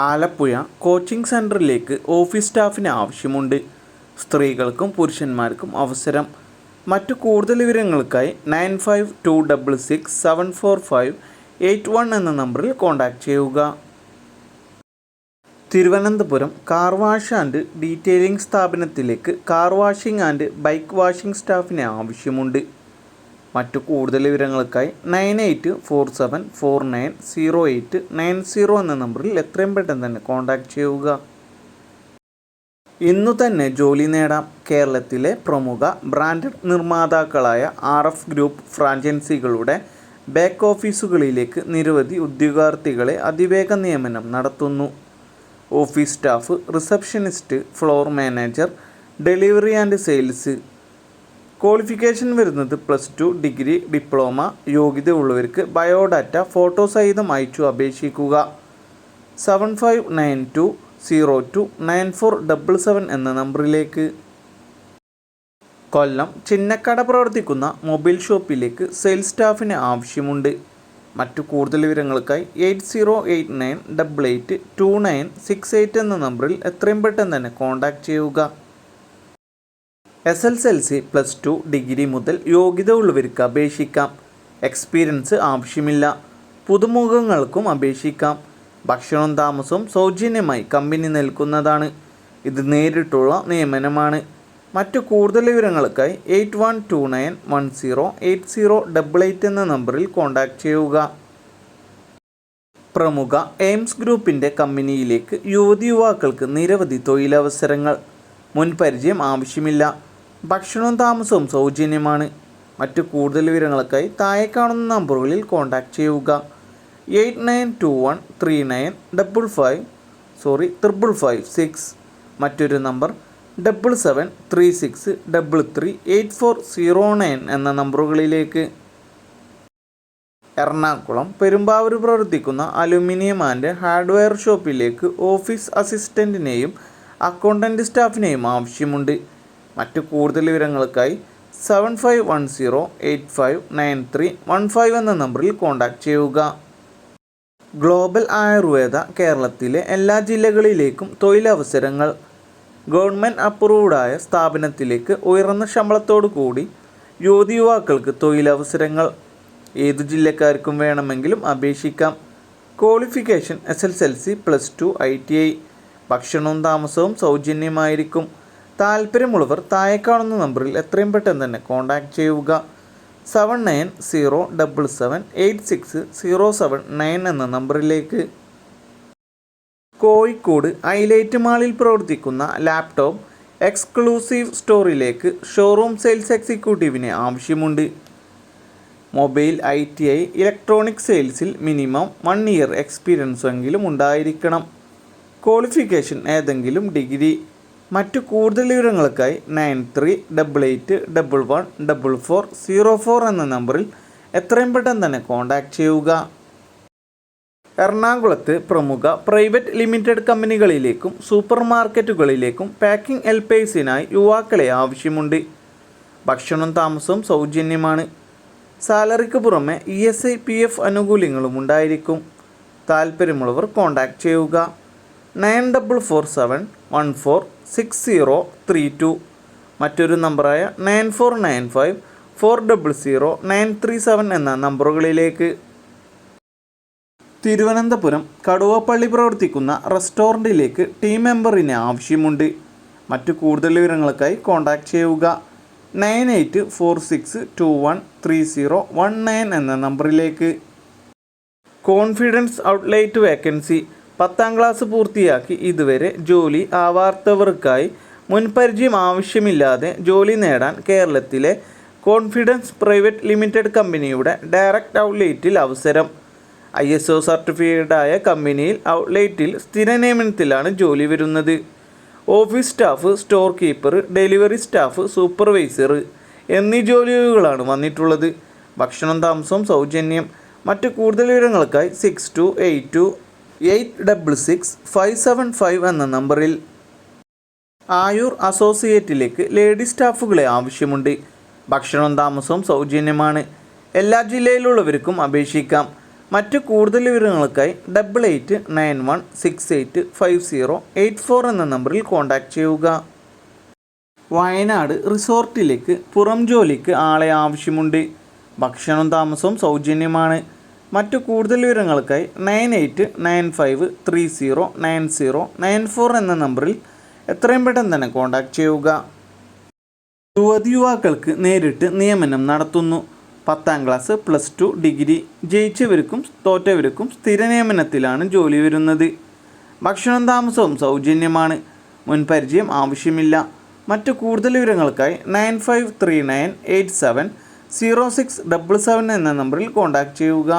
Alappuzha coaching സെൻ്ററിലേക്ക് office സ്റ്റാഫിന് ആവശ്യമുണ്ട്. സ്ത്രീകൾക്കും പുരുഷന്മാർക്കും അവസരം. മറ്റു കൂടുതൽ വിവരങ്ങൾക്കായി 9526674581 എന്ന നമ്പറിൽ കോൺടാക്റ്റ് ചെയ്യുക. Thiruvananthapuram car wash and detailing സ്ഥാപനത്തിലേക്ക് car washing and bike washing സ്റ്റാഫിന് ആവശ്യമുണ്ട്. മറ്റു കൂടുതൽ വിവരങ്ങൾക്കായി 9847490890 എന്ന നമ്പറിൽ എത്രയും പെട്ടെന്ന് തന്നെ കോൺടാക്റ്റ് ചെയ്യുക. ഇന്നു തന്നെ ജോലി നേടാം. കേരളത്തിലെ പ്രമുഖ ബ്രാൻഡഡ് നിർമ്മാതാക്കളായ RF ഗ്രൂപ്പ് ഫ്രാഞ്ചൈസികളുടെ ബാക്ക് ഓഫീസുകളിലേക്ക് നിരവധി ഉദ്യോഗാർത്ഥികളെ അതിവേഗ നിയമനം നടത്തുന്നു. Office staff, receptionist, floor manager, delivery and sales. Qualification വരുന്നത് +2, ഡിഗ്രി, ഡിപ്ലോമ. യോഗ്യതയുള്ളവർക്ക് ബയോഡാറ്റ ഫോട്ടോ സഹിതം അയച്ചു അപേക്ഷിക്കുക. 7592029477 എന്ന നമ്പറിലേക്ക്. കൊല്ലം ചിന്നക്കട പ്രവർത്തിക്കുന്ന മൊബൈൽ ഷോപ്പിലേക്ക് സെയിൽസ് സ്റ്റാഫിന് ആവശ്യമുണ്ട്. മറ്റു കൂടുതൽ വിവരങ്ങൾക്കായി 8089882968 എന്ന നമ്പറിൽ എത്രയും പെട്ടെന്ന് തന്നെ കോൺടാക്റ്റ് ചെയ്യുക. SSLC, +2, ഡിഗ്രി മുതൽ യോഗ്യത ഉള്ളവർക്ക് അപേക്ഷിക്കാം. എക്സ്പീരിയൻസ് ആവശ്യമില്ല. പുതുമുഖങ്ങൾക്കും അപേക്ഷിക്കാം. ഭക്ഷണവും താമസവും സൗജന്യമായി കമ്പനി നൽകുന്നതാണ്. ഇത് നേരിട്ടുള്ള നിയമനമാണ്. മറ്റു കൂടുതൽ വിവരങ്ങൾക്കായി 8129108088 എന്ന നമ്പറിൽ കോൺടാക്റ്റ് ചെയ്യുക. പ്രമുഖ എയിംസ് ഗ്രൂപ്പിൻ്റെ കമ്പനിയിലേക്ക് യുവക്കൾക്ക് നിരവധി തൊഴിലവസരങ്ങൾ. മുൻപരിചയം ആവശ്യമില്ല. ഭക്ഷണവും താമസവും സൗജന്യമാണ്. മറ്റു കൂടുതൽ വിവരങ്ങൾക്കായി താഴെ കാണുന്ന നമ്പറുകളിൽ കോൺടാക്റ്റ് ചെയ്യുക. 8921395556. മറ്റൊരു നമ്പർ 7736338409 എന്ന നമ്പറുകളിലേക്ക്. എറണാകുളം പെരുമ്പാവൂർ പ്രവർത്തിക്കുന്ന അലുമിനിയം ആൻഡ് ഹാർഡ്വെയർ ഷോപ്പിലേക്ക് ഓഫീസ് അസിസ്റ്റൻറ്റിനെയും അക്കൗണ്ടൻറ്റ് സ്റ്റാഫിനെയും ആവശ്യമുണ്ട്. മറ്റു കൂടുതൽ വിവരങ്ങൾക്കായി 7510859315 എന്ന നമ്പറിൽ കോൺടാക്റ്റ് ചെയ്യുക. ഗ്ലോബൽ ആയുർവേദ കേരളത്തിലെ എല്ലാ ജില്ലകളിലേക്കും തൊഴിലവസരങ്ങൾ. ഗവൺമെൻറ് അപ്രൂവ്ഡായ സ്ഥാപനത്തിലേക്ക് ഉയർന്ന ശമ്പളത്തോടു കൂടി യുവാക്കൾക്ക് തൊഴിലവസരങ്ങൾ. ഏതു ജില്ലക്കാർക്കും വേണമെങ്കിലും അപേക്ഷിക്കാം. Qualification SSLC, +2, ITI. ഭക്ഷണവും താമസവും സൗജന്യമായിരിക്കും. താല്പര്യമുള്ളവർ താഴെ കാണുന്ന നമ്പറിൽ എത്രയും പെട്ടെന്ന് തന്നെ കോൺടാക്റ്റ് ചെയ്യുക. 7907786079 എന്ന നമ്പറിലേക്ക്. കോഴിക്കോട് ഹൈലൈറ്റ് മാളിൽ പ്രവർത്തിക്കുന്ന ലാപ്ടോപ്പ് എക്സ്ക്ലൂസീവ് സ്റ്റോറിലേക്ക് ഷോറൂം സെയിൽസ് എക്സിക്യൂട്ടീവിനെ ആവശ്യമുണ്ട്. മൊബൈൽ, ITI, ഇലക്ട്രോണിക് സെയിൽസിൽ മിനിമം 1 ഇയർ എക്സ്പീരിയൻസ് എങ്കിലും ഉണ്ടായിരിക്കണം. ക്വാളിഫിക്കേഷൻ ഏതെങ്കിലും ഡിഗ്രി. മറ്റു കൂടുതൽ വിവരങ്ങൾക്കായി 9388114404 എന്ന നമ്പറിൽ എത്രയും പെട്ടെന്ന് തന്നെ കോൺടാക്റ്റ് ചെയ്യുക. എറണാകുളത്ത് പ്രമുഖ പ്രൈവറ്റ് ലിമിറ്റഡ് കമ്പനികളിലേക്കും സൂപ്പർ മാർക്കറ്റുകളിലേക്കും പാക്കിംഗ് ഹെൽപ്പേഴ്സിനായി യുവാക്കളെ ആവശ്യമുണ്ട്. ഭക്ഷണവും താമസവും സൗജന്യമാണ്. സാലറിക്ക് പുറമെ ESI, PF ആനുകൂല്യങ്ങളും ഉണ്ടായിരിക്കും. താല്പര്യമുള്ളവർ കോൺടാക്റ്റ് ചെയ്യുക. 9447146032. മറ്റൊരു നമ്പറായ 9495400937 എന്ന നമ്പറുകളിലേക്ക്. തിരുവനന്തപുരം കടുവപ്പള്ളി പ്രവർത്തിക്കുന്ന റെസ്റ്റോറൻറ്റിലേക്ക് ടീം മെമ്പറിന് ആവശ്യമുണ്ട്. മറ്റു കൂടുതൽ വിവരങ്ങൾക്കായി കോൺടാക്റ്റ് ചെയ്യുക. 9846213019 എന്ന നമ്പറിലേക്ക്. Confidence outlet vacancy. 10ാം ക്ലാസ് പൂർത്തിയാക്കി ഇതുവരെ ജോലി ആവാത്തവർക്കായി മുൻപരിചയം ആവശ്യമില്ലാതെ ജോലി നേടാൻ കേരളത്തിലെ കോൺഫിഡൻസ് പ്രൈവറ്റ് ലിമിറ്റഡ് കമ്പനിയുടെ ഡയറക്റ്റ് ഔട്ട്ലെറ്റിൽ അവസരം. ISO സർട്ടിഫൈഡായ കമ്പനിയിൽ ഔട്ട്ലെറ്റിൽ സ്ഥിര നിയമനത്തിലാണ് ജോലി വരുന്നത്. Office staff, store keeper, delivery staff, supervisor എന്നീ ജോലികളാണ് വന്നിട്ടുള്ളത്. ഭക്ഷണം താമസവും സൗജന്യം. മറ്റു കൂടുതൽ വിവരങ്ങൾക്കായി 6282866575 എന്ന നമ്പറിൽ. ആയൂർ അസോസിയേറ്റിലേക്ക് ലേഡി സ്റ്റാഫുകളെ ആവശ്യമുണ്ട്. ഭക്ഷണവും താമസവും സൗജന്യമാണ്. എല്ലാ ജില്ലയിലുള്ളവർക്കും അപേക്ഷിക്കാം. മറ്റു കൂടുതൽ വിവരങ്ങൾക്കായി 8891685084 എന്ന നമ്പറിൽ കോൺടാക്റ്റ് ചെയ്യുക. വയനാട് റിസോർട്ടിലേക്ക് പുറം ജോലിക്ക് ആളെ ആവശ്യമുണ്ട്. ഭക്ഷണവും താമസവും സൗജന്യമാണ്. മറ്റു കൂടുതൽ വിവരങ്ങൾക്കായി 9895309094 എന്ന നമ്പറിൽ എത്രയും പെട്ടെന്ന് തന്നെ കോൺടാക്റ്റ് ചെയ്യുക. യുവതിയുവാക്കൾക്ക് നേരിട്ട് നിയമനം നടത്തുന്നു. 10ാം ക്ലാസ്, +2, ഡിഗ്രി ജയിച്ചവർക്കും തോറ്റവർക്കും സ്ഥിര നിയമനത്തിലാണ് ജോലി വരുന്നത്. ഭക്ഷണവും താമസവും സൗജന്യമാണ്. മുൻപരിചയം ആവശ്യമില്ല. മറ്റു കൂടുതൽ വിവരങ്ങൾക്കായി 9539870677 എന്ന നമ്പറിൽ കോൺടാക്റ്റ് ചെയ്യുക.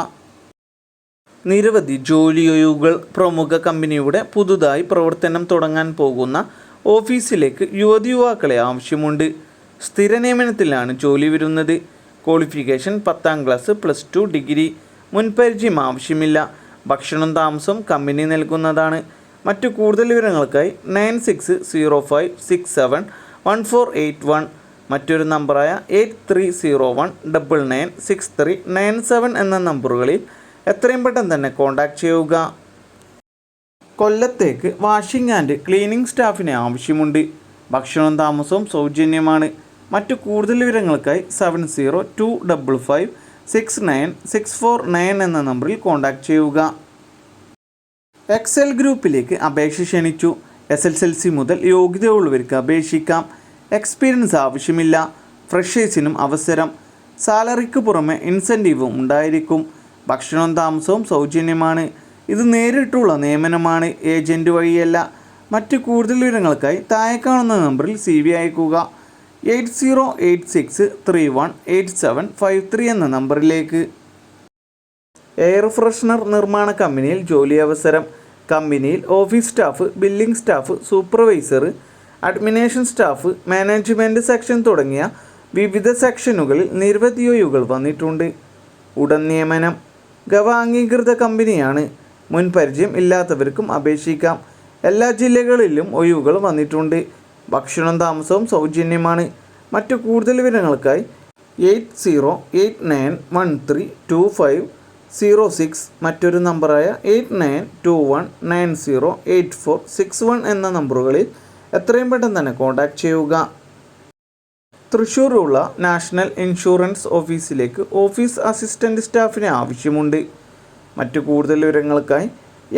നിരവധി ജോലിയൊഴിവുകൾ. പ്രമുഖ കമ്പനിയുടെ പുതുതായി പ്രവർത്തനം തുടങ്ങാൻ പോകുന്ന ഓഫീസിലേക്ക് യുവതിയുവാക്കളെ ആവശ്യമുണ്ട്. സ്ഥിര നിയമനത്തിലാണ് ജോലി വരുന്നത്. ക്വാളിഫിക്കേഷൻ 10ാം ക്ലാസ്, +2, ഡിഗ്രി. മുൻപരിചയം ആവശ്യമില്ല. ഭക്ഷണവും താമസവും കമ്പനി നൽകുന്നതാണ്. മറ്റു കൂടുതൽ വിവരങ്ങൾക്കായി 9605671481 മറ്റൊരു നമ്പറായ 8301996397 എന്ന നമ്പറുകളിൽ എത്രയും പെട്ടെന്ന് തന്നെ കോൺടാക്റ്റ് ചെയ്യുക. കൊല്ലത്തേക്ക് വാഷിംഗ് ആൻഡ് ക്ലീനിംഗ് സ്റ്റാഫിനെ ആവശ്യമുണ്ട്. ഭക്ഷണവും താമസവും സൗജന്യമാണ്. മറ്റു കൂടുതൽ വിവരങ്ങൾക്കായി 7025569649 എന്ന നമ്പറിൽ കോൺടാക്റ്റ് ചെയ്യുക. എക്സൽ ഗ്രൂപ്പിലേക്ക് അപേക്ഷ ക്ഷണിച്ചു. SSLC മുതൽ യോഗ്യതയുള്ളവർക്ക് അപേക്ഷിക്കാം. എക്സ്പീരിയൻസ് ആവശ്യമില്ല. ഫ്രഷേഴ്സിനും അവസരം. സാലറിക്ക് പുറമെ ഇൻസെൻറ്റീവും ഉണ്ടായിരിക്കും. ഭക്ഷണവും താമസവും സൗജന്യമാണ്. ഇത് നേരിട്ടുള്ള നിയമനമാണ്, ഏജൻറ്റ് വഴിയല്ല. മറ്റു കൂടുതൽ വിവരങ്ങൾക്കായി താഴെ കാണുന്ന നമ്പറിൽ CV അയക്കുക. 8086318753 എന്ന നമ്പറിലേക്ക്. എയർ ഫ്രഷ്നർ നിർമ്മാണ കമ്പനിയിൽ ജോലി അവസരം. കമ്പനിയിൽ office staff, billing staff, supervisor, administration staff, management section തുടങ്ങിയ വിവിധ സെക്ഷനുകളിൽ നിരവധി ഒഴിവുകൾ വന്നിട്ടുണ്ട്. ഉടൻ നിയമനം. ഗവ അംഗീകൃത കമ്പനിയാണ്. മുൻപരിചയം ഇല്ലാത്തവർക്കും അപേക്ഷിക്കാം. എല്ലാ ജില്ലകളിലും ഒഴിവുകൾ വന്നിട്ടുണ്ട്. ഭക്ഷണവും താമസവും സൗജന്യമാണ്. മറ്റു കൂടുതൽ വിവരങ്ങൾക്കായി 8089132506 മറ്റൊരു നമ്പറായ 8921908461 എന്ന നമ്പറുകളിൽ എത്രയും പെട്ടെന്ന് തന്നെ കോൺടാക്റ്റ് ചെയ്യുക. തൃശ്ശൂരുള്ള നാഷണൽ ഇൻഷുറൻസ് ഓഫീസിലേക്ക് ഓഫീസ് അസിസ്റ്റൻറ്റ് സ്റ്റാഫിനെ ആവശ്യമുണ്ട്. മറ്റു കൂടുതൽ വിവരങ്ങൾക്കായി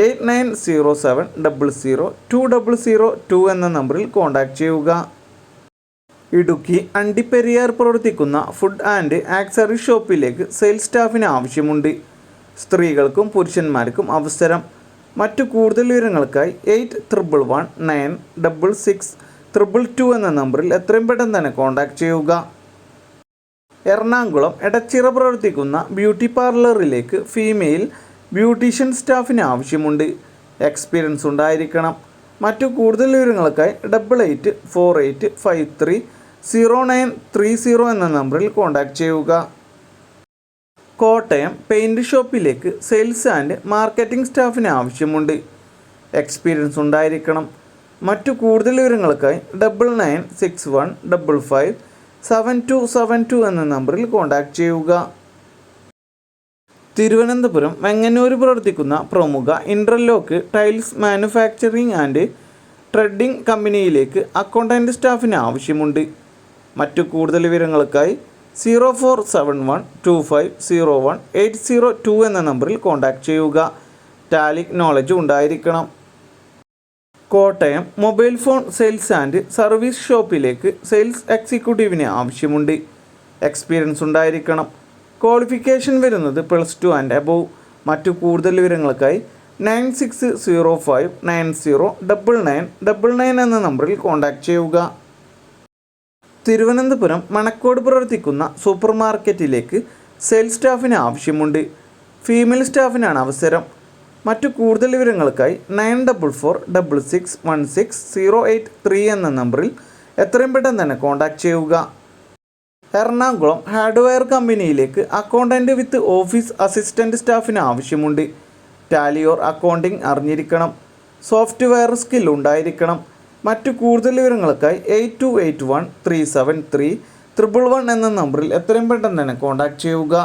8907002002 എന്ന നമ്പറിൽ കോൺടാക്റ്റ് ചെയ്യുക. ഇടുക്കി അണ്ടിപ്പെരിയാർ പ്രവർത്തിക്കുന്ന ഫുഡ് ആൻഡ് ആക്സറി ഷോപ്പിലേക്ക് സെയിൽസ് സ്റ്റാഫിന് ആവശ്യമുണ്ട്. സ്ത്രീകൾക്കും പുരുഷന്മാർക്കും അവസരം. മറ്റു കൂടുതൽ വിവരങ്ങൾക്കായി 8119666222 എന്ന നമ്പറിൽ എത്രയും പെട്ടെന്ന് തന്നെ കോൺടാക്റ്റ് ചെയ്യുക. എറണാകുളം എടച്ചിറ പ്രവർത്തിക്കുന്ന ബ്യൂട്ടി പാർലറിലേക്ക് ഫീമെയിൽ ബ്യൂട്ടീഷ്യൻ സ്റ്റാഫിന് ആവശ്യമുണ്ട്. എക്സ്പീരിയൻസ് ഉണ്ടായിരിക്കണം. മറ്റു കൂടുതൽ വിവരങ്ങൾക്കായി 8848530930 എന്ന നമ്പറിൽ കോൺടാക്റ്റ് ചെയ്യുക. കോട്ടയം പെയിൻറ് ഷോപ്പിലേക്ക് സെയിൽസ് ആൻഡ് മാർക്കറ്റിംഗ് സ്റ്റാഫിന് ആവശ്യമുണ്ട്. എക്സ്പീരിയൻസ് ഉണ്ടായിരിക്കണം. മറ്റു കൂടുതൽ വിവരങ്ങൾക്കായി 9961557272 എന്ന നമ്പറിൽ കോൺടാക്റ്റ് ചെയ്യുക. തിരുവനന്തപുരം വെങ്ങന്നൂർ പ്രവർത്തിക്കുന്ന പ്രമുഖ ഇൻ്റർലോക്ക് ടൈൽസ് മാനുഫാക്ചറിംഗ് ആൻഡ് ട്രെഡിംഗ് കമ്പനിയിലേക്ക് അക്കൗണ്ടൻറ്റ് സ്റ്റാഫിന് ആവശ്യമുണ്ട്. മറ്റു കൂടുതൽ വിവരങ്ങൾക്കായി 0471250180 എന്ന നമ്പറിൽ കോൺടാക്റ്റ് ചെയ്യുക. ടാലിക് നോളജ് ഉണ്ടായിരിക്കണം. Kottayam mobile phone sales and service ഷോപ്പിലേക്ക് സെയിൽസ് എക്സിക്യൂട്ടീവിന് ആവശ്യമുണ്ട്. എക്സ്പീരിയൻസ് ഉണ്ടായിരിക്കണം. ക്വാളിഫിക്കേഷൻ വരുന്നത് +2 ആൻഡ് അബോവ്. മറ്റു കൂടുതൽ വിവരങ്ങൾക്കായി 9605909999 എന്ന നമ്പറിൽ കോൺടാക്റ്റ് ചെയ്യുക. തിരുവനന്തപുരം മണക്കോട് പ്രവർത്തിക്കുന്ന സൂപ്പർ മാർക്കറ്റിലേക്ക് സെയിൽസ് സ്റ്റാഫിന് ആവശ്യമുണ്ട്. ഫീമെയിൽ സ്റ്റാഫിനാണ് അവസരം. മറ്റു കൂടുതൽ വിവരങ്ങൾക്കായി 9446616083 എന്ന നമ്പറിൽ എത്രയും പെട്ടെന്ന് തന്നെ കോൺടാക്റ്റ് ചെയ്യുക. എറണാകുളം ഹാർഡ്വെയർ കമ്പനിയിലേക്ക് അക്കൗണ്ടൻറ്റ് വിത്ത് ഓഫീസ് അസിസ്റ്റൻറ്റ് സ്റ്റാഫിന് ആവശ്യമുണ്ട്. ടാലി ഓർ അക്കൗണ്ടിംഗ് അറിഞ്ഞിരിക്കണം. സോഫ്റ്റ്വെയർ സ്കിൽ ഉണ്ടായിരിക്കണം. മറ്റു കൂടുതൽ വിവരങ്ങൾക്കായി 8281373111 എന്ന നമ്പറിൽ എത്രയും പെട്ടെന്ന് തന്നെ കോൺടാക്റ്റ് ചെയ്യുക.